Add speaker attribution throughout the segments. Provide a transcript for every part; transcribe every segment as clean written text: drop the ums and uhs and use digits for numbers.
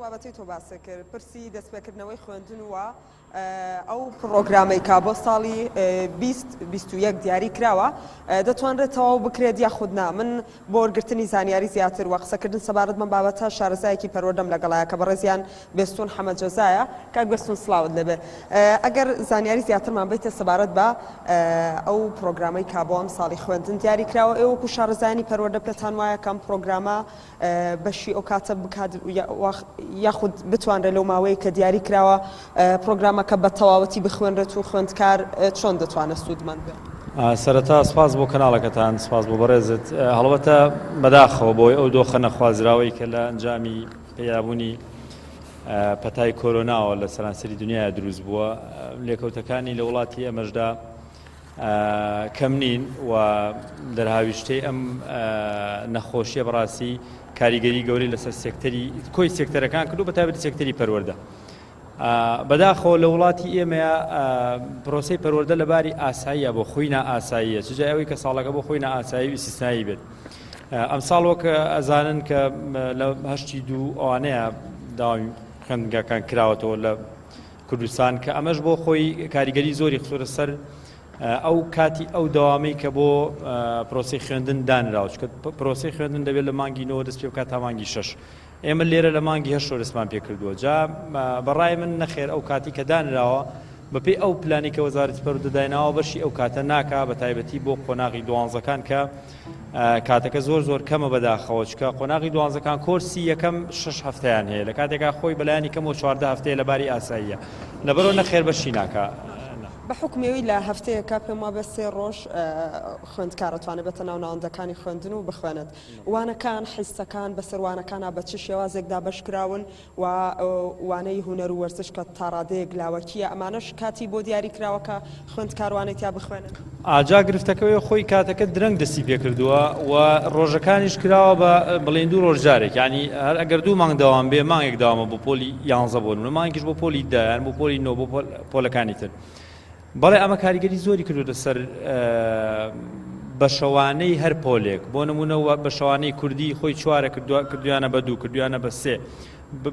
Speaker 1: بابەتی تۆ باسە کرد پرسی دەستپێکردنەوەی خوێندن وە ئەو پرۆگرامەی کا بۆ ساڵی 2021 دیاری کراوە دەتوانرێتەوە بکرێت یاخودنا من بۆ وەرگرتنی زانیاری زیاتر وە قسەکردن سەبارەت من بابەتە شارەزایەکی پەروەردەم لەگەڵایە کە بەڕێزیان بێستون حەمەد جەزایە کاک بێستون سڵاوت لەبێ ئەگەر زانیاری زیاترمان بیتە سەبارەت بە ئەو پرۆگرامەی کا بۆ ئەم ساڵی خوێندن دیاری کراوە ئێوەکو شارەزایانی پەروەردە پێتان وایە کەم پرۆگرامە بەشی ئەو کاتە بکات یاخود بتوانرێت لەو ماوەیە کە دیاری کراوە پرۆگرامەکە بە تەواوەتی بخوێنرێت و خوێندکار چۆن دەتوانێت سوودمەند بێت؟
Speaker 2: سەرەتا سپاس بۆ کەناڵەکەتان سپاس بۆ بەڕێزت هەڵبەتە بەداخەوە بۆی ئەو دۆخە نەخوازراوەی کە لە ئەنجامی پێیابوونی پەتای کۆرۆناوە لە سەرانسەری دنیای دروست بووە لێکەوتەکانی لە وڵاتی ئەمەشدا کەم نین و دەرهاویشتەی ئەم نەخۆشیە بەڕاستی کاریگەری گەورەی لەسەر سێکتەری کۆی سێکتەرەکان کردو بەتایبەتی سێکتەری پەروەردە بەداخەوە لە وڵاتی ئێمەیە پرۆسەی پەروەردە لەباری ئاساییە بۆ خۆی نائاساییە چجای ئەوەی کە ساڵەکە بۆ خۆی نائاسایی و ئیسیستایی بێت ئەم ساڵ وەک ئەزانن کە لە هەشتی دوو ئەوانەیە داوامی خوێندنگەکان کراوەتەوە لە کوردستان کە ئەمەش بۆ خۆی کاریگەری زۆری خسوورە سەر ئەو کاتی ئەو دەوامی کە بۆ پرۆسی خوێندن دانراوە چکە پرۆسی خوێندن دەبێت لە مانگی 9 دەست پێ بکات تا مانگی 6 ئێمە لێرە لە مانگی 8 دەستمان پێ کردووە جا بەڕای من نەخێر ئەو کاتی کە دانراوە بەپێی ئەو پلانی کە وەزارەتی پەروەردە دایناوە بەشی ئەو کاتە ناکا بە تایبەتی بۆ قۆناغی دوانزەکان کە کاتەکە زۆر کەمە بەداخەوە چکە قۆناغی دوانزەکان کۆرسی یەکەم 6 هەفتەیان هەیە لە کاتێکا خۆی بەلایانی کەم و 14 هەفتەیە لەباری ئاساییە لەبەرەوە نەخێر بەشی ناکا
Speaker 1: بە حکومەوەی لە هەفتەیەکە پێم وابێ 3 ڕۆژ خوێندکارەتوانێت بێتە ناو ناوەندەکانی خوێندن و بخوێنێت وانەکان حیسەکان بەسەر وانەکانە بە چ شێوازێکدا بەشکراون و وانەی هونەر و وەرزش کە تا ڕادەیەک لاوەکیە ئەمانەش کاتی بۆ دیاری کراوەکە خوێندکاروانێت یا بخوێنن
Speaker 2: ئاجا گرفتەکەوەی خۆی کاتەکە درەنگ دەستی پێ کردووە و ڕۆژەکانیش کراوە بە بڵێن دوو ڕۆژ جارێک ینی هەر ئەگەر دوو مانگ داوام بێ مانگێک داوامە بۆ پۆلی 11 بۆ مانگیش بۆ پۆلی 10 یان بۆ پۆلی 9 بۆ پۆلەکانی تر بەڵێ ئەمە کاریگەری زۆری کردو لەسەر بەشەوانەی هەر پۆلێک بۆ نمونەوە بەشەوانەی کوردی خۆی 4 کردویانە بە 2 کردویانە بە 3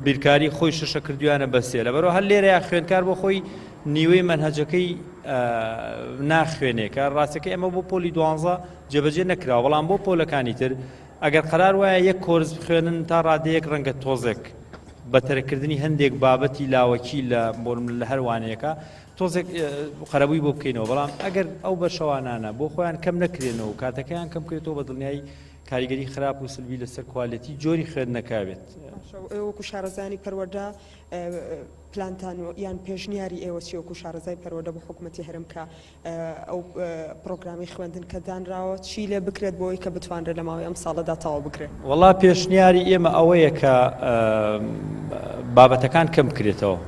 Speaker 2: بیرکاری خۆی 6 کردویانە بە 3 لەبەرەوە هەر لێرەیە خوێندکار بۆ خۆی نیوەی مەنهەجەکەی ناخوێنێ کە ڕاستەکەی ئەمە بۆ پۆلی 12 جێبەجێ نەکراوە بەڵام بۆ پۆلەکانی تر ئەگەر قەرار وایە یەک کۆرس بخوێنن تا ڕادەیەک ڕەنگە تۆزێک بەتەرەکردنی هەندێک بابەتی لاوەکی لە هەر وانەیەەکە تۆزێک قەرەبووی بۆ بکەینەوە بەڵام ئەگەر ئەو بەشەوانانە بۆ خۆیان کەم نەکرێنەوە و کاتەکەیان کەم کرێتەوە بە دڵنیایی کاریگەری خراپ و سلبی لەسەر کوالەتی جۆری خوێندنەکە
Speaker 1: وەکو شارەزانی پەروەردە پلانتان یان پێشنیاری ئێوە چی وەکو شارەزای پەروەردە بە حکوومەتی هەرم کە ئەو پرۆگرامی خوێندن کە دانراوە چی لێ بکرێت بۆی کە بتوانرێت لە ماوەی ئەم ساڵەدا تەواو بکرێت؟
Speaker 2: وەڵا پێشنیاری ئێمە ئەوەیە کە بابەتەکان کەم بکرێتەوە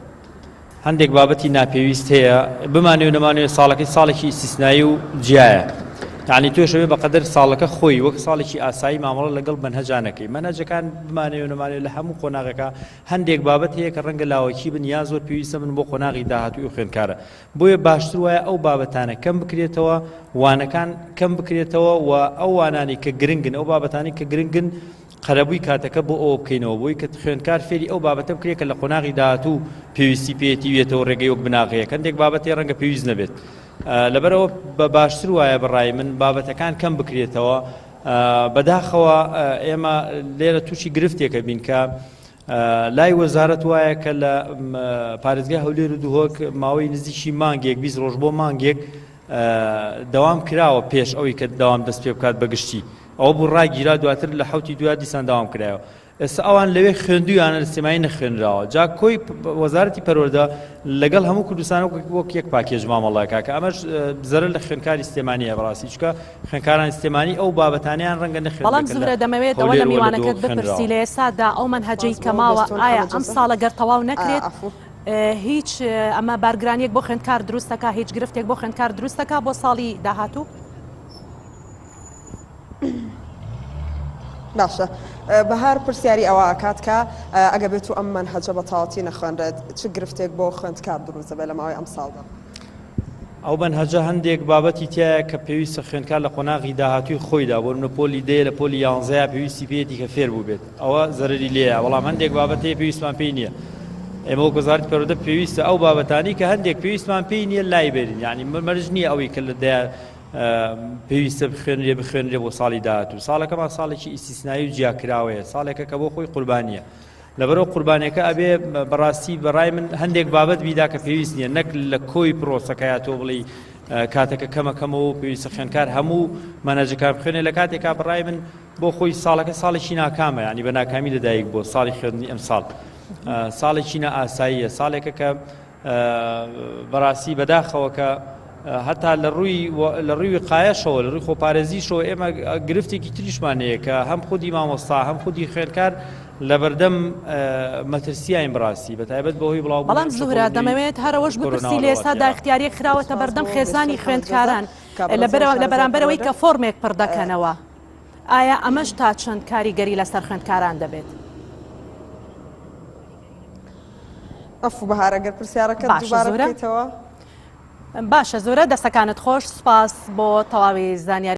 Speaker 2: هەندێک بابەتی ناپێویست هەیە بمانێ و نەمانوێت ساڵەکەی ساڵێکی ئیسیسنایی و جیایە یعنی توێشەوێ بەقەدر ساڵەکە خۆی وەک ساڵێکی ئاسایی مامەڵە لەگەڵ مەنهەجانەکەی مەنهەجەکان بمانێ و نەمانێت لە هەموو قۆناغەکە هەندێک بابەت هەیە کە ڕەنگە لاوەکی بن یا زۆر پێویستە من بۆ قۆناغی داهاتووی و خوێندکارە بۆیە باشتر وایە ئەو بابەتانە کەم بکرێتەوە وانەکان کەم بکرێتەوە و ئەو وانانی کە گرنگن ئەو بابەتانی کە گرنگن قەرەبووی کاتەکە بۆ ئەوە بکەینەوە بۆی کە خوێندکار فێری ئەو بابەتە بکرێت کە لە قۆناغی داهاتوو پێویستی پێێتی وێتەوە ڕێگەی وەک بناغەیە هەندێک بابەتی ڕەنگە پێویست نەبێت لەبەرەوە بە باشتر وایە بەڕای من بابەتەکان کەم بکرێتەوە بەداخەوە ئێمە لێرە تووشی گرفتێکە بین کە لای وەزارەت وایە کە لە پارێزگای هەولێر و دووهۆک ماوەی نزیکی مانگێک 20 ڕۆژ بۆ مانگێک دەوام کراوە پێش ئەوەی کە داوام دەست پێ بکات بەگشتی ئەوە بوو ڕاگیرا دواتر لە حوتی دوای دیسان داوام کرایەوە ئێستا ئەوان لەوێ خوێندویانە لە سێمایی نەخوێنراوە جا کۆی وەزارەتی پەروەردە لەگەڵ هەموو کوردستان وەک یەک پاکێژ مامەڵایە کە ئەمەش زەرر لە خوێندکاری سیستێمانیە بەڕاستی چکە خوێندکاران سیستێمانی ئەو بابەتانیان ڕەنگە نەخوێن
Speaker 3: بەڵام زورە دەمەوێت ئەوە لە میوانەکەت بپرسی لە ئێستادا ئەو مەنهەجەی کەماوە ئایا ئەم ساڵە گەر تەواو نەکرێت هیچ ئەمە بارگرانیەک بۆ خوێندکار دروستەکە هیچ گرفتێک بۆ خوێندکار دروستەکە بۆ ساڵی داهاتوو؟
Speaker 1: باشە بەهار پرسیاری ئەوە ئاکات کە ئەگە بێت و ئەم مەنهەجە بە تەواوەتی نەخوێنرێت چ گرفتێک بۆ خوێندکار دروستە بێت لە ماوەی ئەم ساڵدا؟
Speaker 2: ئەو بەنهەجە هەندێک بابەتی تایە کە پێویستە خوێندکار لە قۆناغی داهاتووی خۆیدا بۆ منە پۆلی دێ لە پۆلی 11 پێویستی پێێتی کە فێر بوو بێت ئەوە زەرری لێیە بەڵام هەندێک بابەتەیە پێویستمان پێی نییە ئێمە وەک وەزارەتی پەروەردە پێویستە ئەو بابەتانی کە هەندێک پێویستمان پێی نییە لای بێرین یعنی مەرج نییە ئەوەی کە لەدایە پێویستە بخوێنرێ بۆ ساڵی داهاتوو ساڵەکەمان ساڵێکی ئیسیسنایی و جیاکراوەیە ساڵێکە کە بۆ خۆی قوربانیە لەبەرەوە قوربانیەکە ئەبێ بەڕاستی بەڕای من هەندێک بابەت بیدا کە پێویست نییە نەک لە کۆی پرۆسەکەیە تۆ بڵی کاتێکە کەمەکەمەوە پێویستە خوێندکار هەموو مانەجەکان بخوێنێ لە کاتێکا بەڕای من بۆ خۆی ساڵەکە ساڵێکی ناکامە ینی بە ناکامی لەدایک بۆ ساڵی خوێندنی ئەم ساڵ ساڵێکی نائاساییە ساڵێکە کە بەڕاستی بەداخەوە کە هەتا لە ڕووی وقایەشەوە لە ڕووی خۆپارێزیشەوە ئێمە گرفتێکی تریشمانەیە کە هەم خودی مامۆستا هەم خودی خوێندکار لە بەردەم مەترسیایان بڕاستی بە تایبەت بەهۆی بڵاو
Speaker 3: بەڵام زوهرە دەمەوێت هەرەوەش بپرسی لە ئێستادا اختیاریەک خراوەتە بەردەم خێزانی خوێندکاران لە بەرامبەرەوەی کە فۆرمێک پڕ دەکەنەوە ئایا ئەمەش تا چەند کاریگەری لەسەر خوێندکاران دەبێت؟
Speaker 1: ئەفو بەهارەگەر پرسیارەکە دووبارە بکەیتەوە.
Speaker 3: باشە زۆرە دەستەکانت خۆش سپاس بۆ تەواوی زانیاری